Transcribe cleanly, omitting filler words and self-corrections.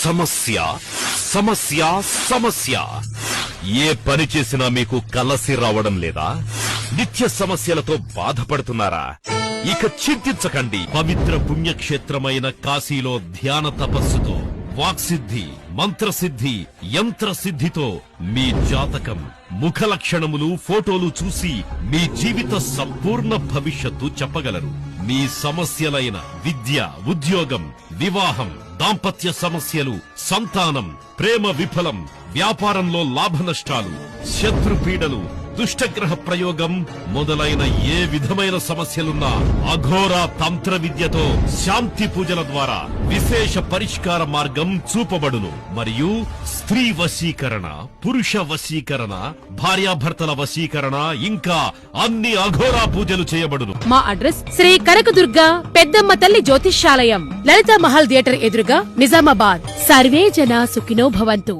సమస్య సమస్య సమస్య ఏ పని చేసినా మీకు కలసి రావడం లేదా? నిత్య సమస్యలతో బాధపడుతున్నారా? ఇక చింతించకండి. పవిత్ర పుణ్యక్షేత్రమైన కాశీలో ధ్యాన తపస్సుతో, వాక్సిద్ధి, మంత్రసిద్ధి, యంత్రసిద్ధితో మీ జాతకం, ముఖ లక్షణములు, ఫోటోలు చూసి మీ జీవిత సంపూర్ణ భవిష్యత్తు చెప్పగలరు. మీ సమస్యలైన విద్య, ఉద్యోగం, వివాహం, దాంపత్య సమస్యలు, సంతానం, ప్రేమ విఫలం, వ్యాపారంలో లాభ నష్టాలు, శత్రుపీడలు, దుష్టగ్రహ ప్రయోగం మొదలైన ఏ విధమైన సమస్యలున్నా అఘోర తంత్ర విద్యతో శాంతి పూజల ద్వారా విశేష పరిష్కార మార్గం చూపబడును. మరియు స్త్రీ వశీకరణ, పురుష వశీకరణ, భార్యాభర్తల వశీకరణ, ఇంకా అన్ని అఘోరా పూజలు చేయబడును. మా అడ్రస్ శ్రీ కనకదుర్గ పెద్దమ్మ తల్లి జ్యోతిష్యాలయం, లలితా మహల్ థియేటర్ ఎదురుగా, నిజామాబాద్. సర్వే జన సుఖినో భవంతు.